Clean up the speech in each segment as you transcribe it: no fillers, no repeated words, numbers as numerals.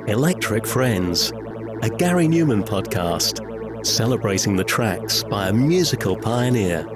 Electric Friends, a Gary Numan podcast, celebrating the tracks by a musical pioneer.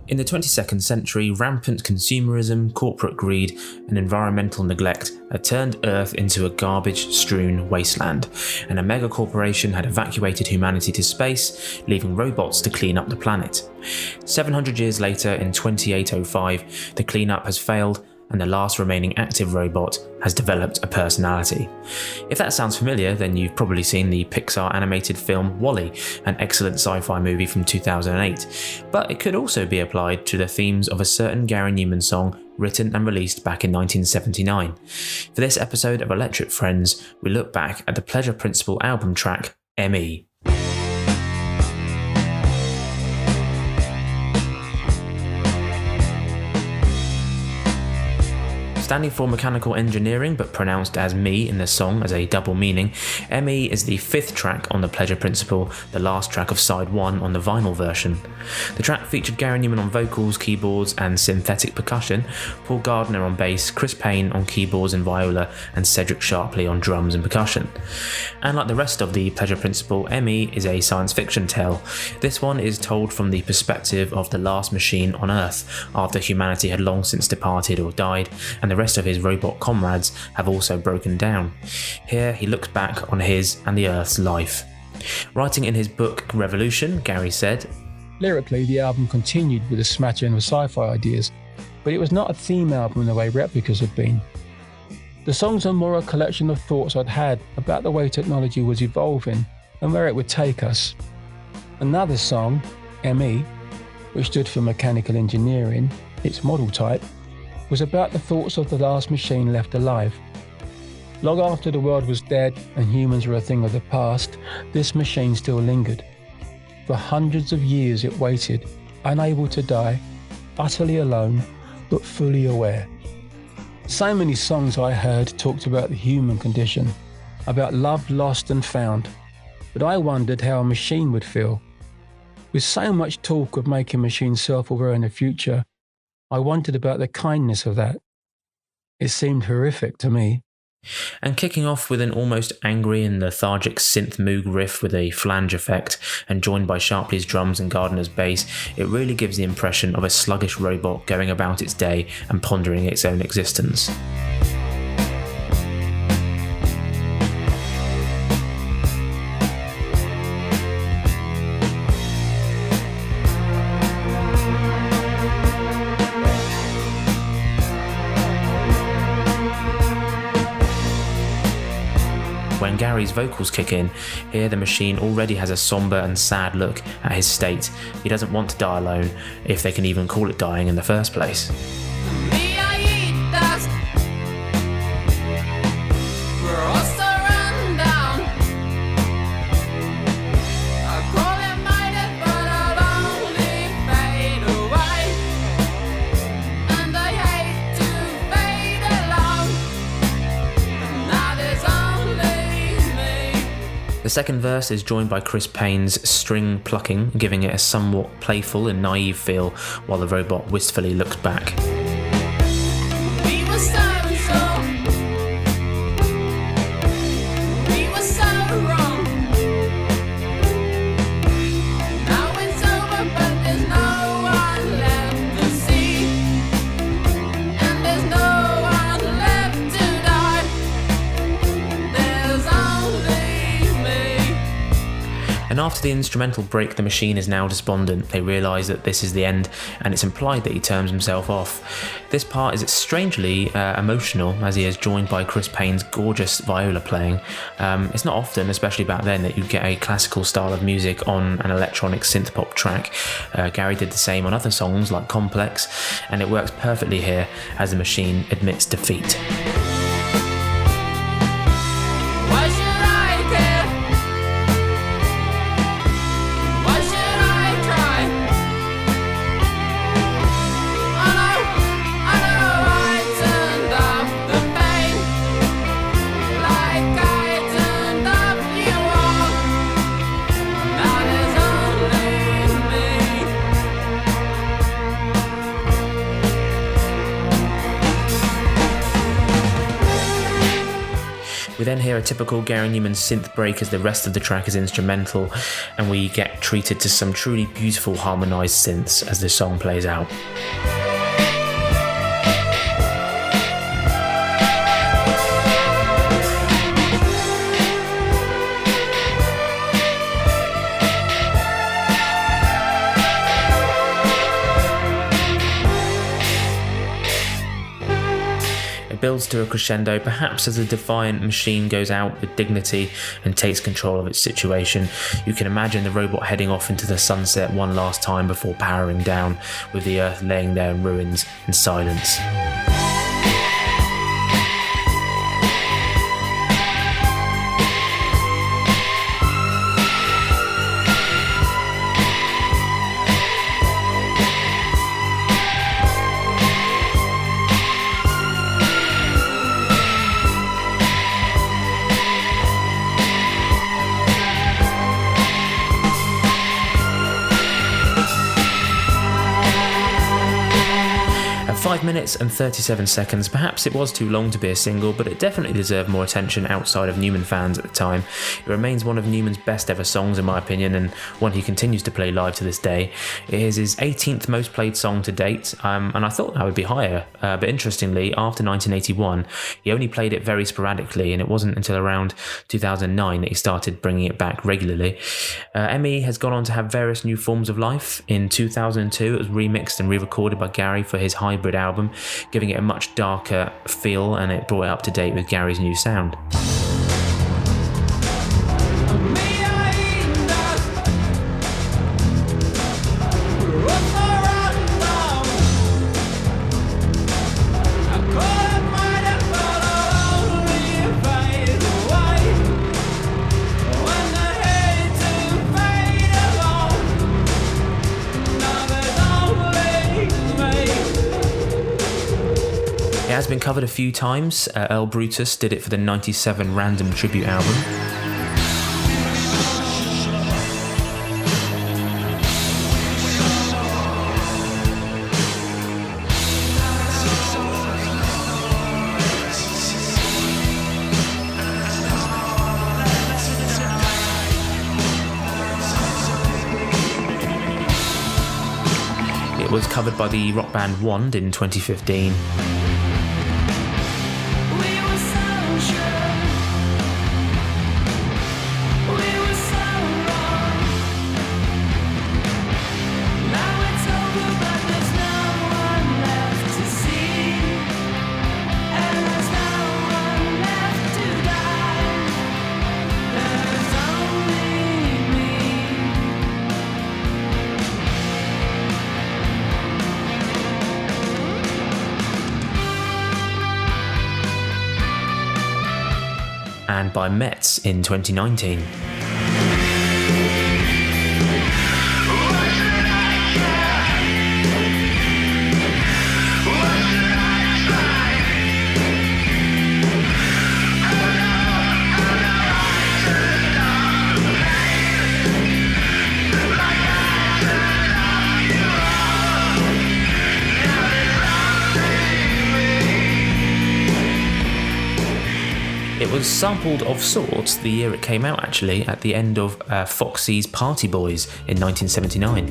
In the 22nd century, rampant consumerism, corporate greed, and environmental neglect had turned Earth into a garbage-strewn wasteland, and a mega-corporation had evacuated humanity to space, leaving robots to clean up the planet. 700 years later, in 2805, the cleanup has failed, and the last remaining active robot has developed a personality. If that sounds familiar, then you've probably seen the Pixar animated film WALL-E, an excellent sci-fi movie from 2008, but it could also be applied to the themes of a certain Gary Numan song written and released back in 1979. For this episode of Electric Friends, we look back at the Pleasure Principle album track, ME. Standing for mechanical engineering but pronounced as me in the song as a double meaning, ME is the fifth track on the Pleasure Principle, the last track of side 1 on the vinyl version. The track featured Gary Numan on vocals, keyboards and synthetic percussion, Paul Gardner on bass, Chris Payne on keyboards and viola, and Cedric Sharpley on drums and percussion. And like the rest of the Pleasure Principle, ME is a science fiction tale. This one is told from the perspective of the last machine on Earth, after humanity had long since departed or died, and the rest of his robot comrades have also broken down. Here he looks back on his and the Earth's life. Writing in his book Revolution, Gary said, "Lyrically, the album continued with a smattering of sci-fi ideas, but it was not a theme album in the way Replicas had been. The songs are more a collection of thoughts I'd had about the way technology was evolving and where it would take us. Another song, ME, which stood for Mechanical Engineering, its model type, was about the thoughts of the last machine left alive. Long after the world was dead and humans were a thing of the past, this machine still lingered. For hundreds of years it waited, unable to die, utterly alone, but fully aware." So many songs I heard talked about the human condition, about love lost and found, but I wondered how a machine would feel. With so much talk of making machines self-aware in the future, I wondered about the kindness of that. It seemed horrific to me. And kicking off with an almost angry and lethargic synth moog riff with a flange effect, and joined by Sharpley's drums and Gardner's bass, it really gives the impression of a sluggish robot going about its day and pondering its own existence. When Gary's vocals kick in, here the machine already has a sombre and sad look at his state. He doesn't want to die alone, if they can even call it dying in the first place. The second verse is joined by Chris Payne's string plucking, giving it a somewhat playful and naive feel, while the robot wistfully looks back. And after the instrumental break, the machine is now despondent. They realise that this is the end, and it's implied that he turns himself off. This part is strangely emotional, as he is joined by Chris Payne's gorgeous viola playing. It's not often, especially back then, that you get a classical style of music on an electronic synth pop track. Gary did the same on other songs like Complex, and it works perfectly here as the machine admits defeat. We then hear a typical Gary Numan synth break as the rest of the track is instrumental, and we get treated to some truly beautiful harmonised synths as the song plays out. Builds to a crescendo, perhaps as the defiant machine goes out with dignity and takes control of its situation. You can imagine the robot heading off into the sunset one last time before powering down, with the earth laying there in ruins and silence. At 5 minutes and 37 seconds, perhaps it was too long to be a single, but it definitely deserved more attention outside of Newman fans at the time. It remains one of Newman's best ever songs in my opinion, and one he continues to play live to this day. It is his 18th most played song to date, and I thought that would be higher, but interestingly, after 1981, he only played it very sporadically, and it wasn't until around 2009 that he started bringing it back regularly. ME has gone on to have various new forms of life. In 2002, it was remixed and re-recorded by Gary for his Hybrid album, giving it a much darker feel, and it brought it up to date with Gary's new sound. It has been covered a few times. Earl Brutus did it for the 97 Random Tribute album. It was covered by the rock band Wand in 2015. And by Metz in 2019. It was sampled of sorts the year it came out, actually, at the end of Foxy's Party Boys in 1979.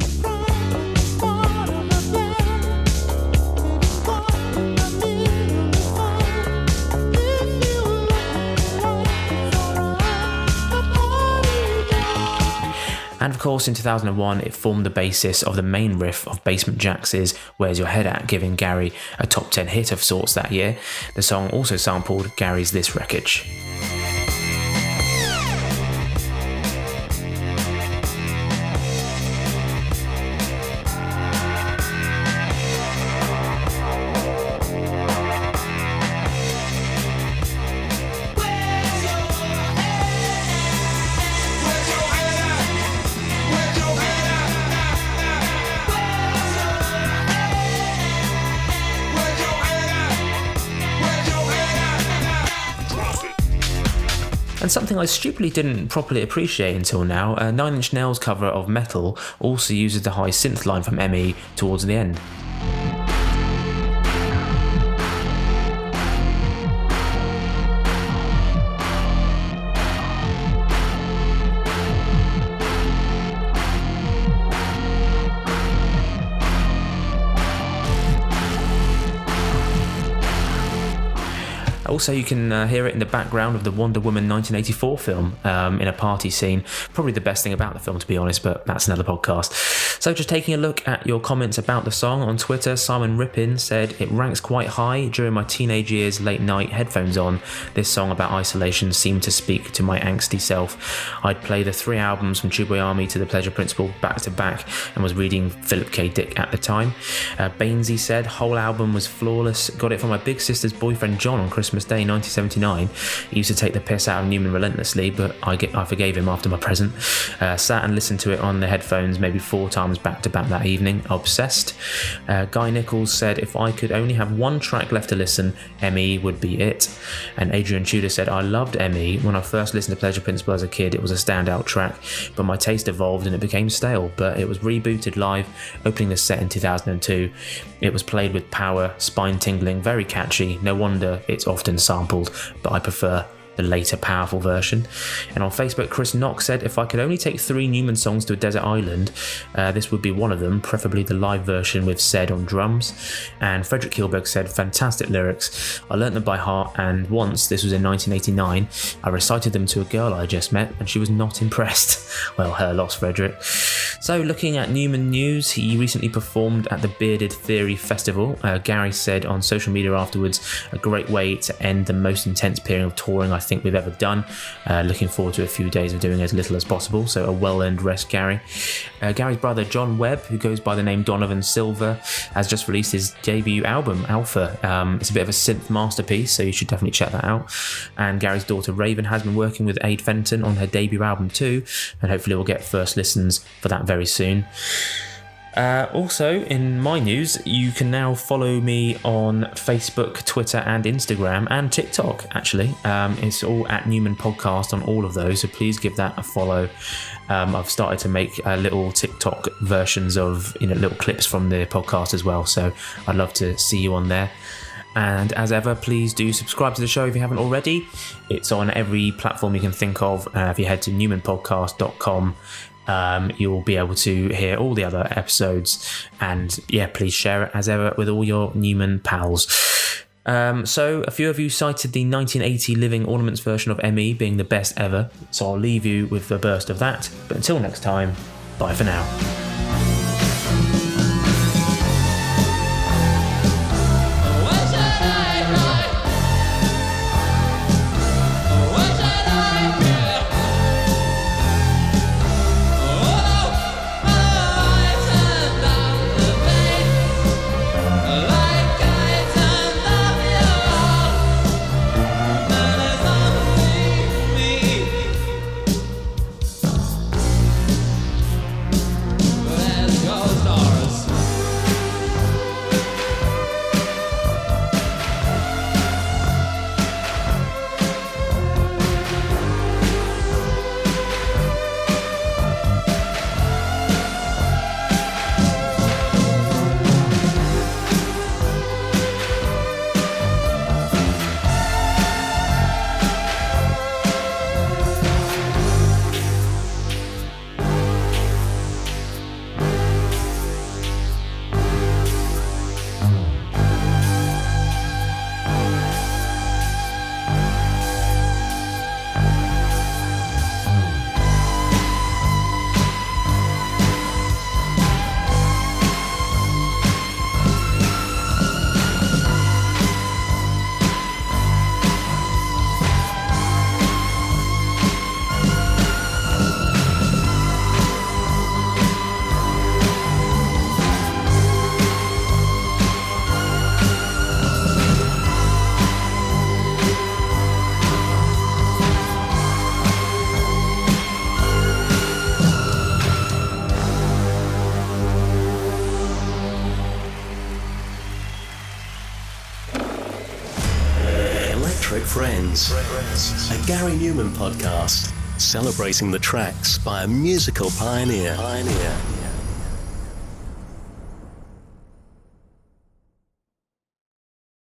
And of course, in 2001, it formed the basis of the main riff of Basement Jaxx's Where's Your Head At, giving Gary a top 10 hit of sorts that year. The song also sampled Gary's This Wreckage. And something I stupidly didn't properly appreciate until now, a 9 Inch Nails cover of Metal also uses the high synth line from ME towards the end. Also, you can hear it in the background of the Wonder Woman 1984 film in a party scene. Probably the best thing about the film, to be honest, but that's another podcast. So just taking a look at your comments about the song on Twitter, Simon Rippin said, it ranks quite high. During my teenage years, late night, headphones on, this song about isolation seemed to speak to my angsty self. I'd play the 3 albums from Tubeway Army to The Pleasure Principle back to back and was reading Philip K. Dick at the time. Bainesy said, whole album was flawless. Got it from my big sister's boyfriend John on Christmas Day 1979. He used to take the piss out of Newman relentlessly, but I forgave him after my present. Sat and listened to it on the headphones maybe 4 times back to back that evening. Obsessed. Guy Nichols said, if I could only have one track left to listen, ME would be it. And Adrian Tudor said, I loved ME. When I first listened to Pleasure Principle as a kid, it was a standout track, but my taste evolved and it became stale. But it was rebooted live, opening the set in 2002. It was played with power, spine tingling, very catchy. No wonder it's often sampled, but I prefer the later powerful version. And on Facebook, Chris Knox said, if I could only take 3 Newman songs to a desert island, this would be one of them, preferably the live version with Zed on drums. And Frederick Kilberg said, fantastic lyrics. I learnt them by heart, and once, this was in 1989, I recited them to a girl I just met and she was not impressed. Well, her loss, Frederick. So looking at Newman news, he recently performed at the Bearded Theory Festival. Gary said on social media afterwards, a great way to end the most intense period of touring I think we've ever done. Looking forward to a few days of doing as little as possible, so a well-earned rest, Gary. Gary's brother John Webb, who goes by the name Donovan Silver, has just released his debut album, Alpha. It's a bit of a synth masterpiece, so you should definitely check that out. And Gary's daughter Raven has been working with Ade Fenton on her debut album too, and hopefully we'll get first listens for that very soon. Also, in my news, you can now follow me on Facebook, Twitter and Instagram and TikTok, actually. It's all at Newman Podcast on all of those, so please give that a follow. I've started to make little TikTok versions of little clips from the podcast as well, so I'd love to see you on there. And as ever, please do subscribe to the show if you haven't already. It's on every platform you can think of. If you head to newmanpodcast.com, you'll be able to hear all the other episodes, and please share it as ever with all your Newman pals. So a few of you cited the 1980 Living Ornaments version of ME being the best ever, so I'll leave you with a burst of that, but until next time, bye for now. Friends, a Gary Numan podcast celebrating the tracks by a musical pioneer.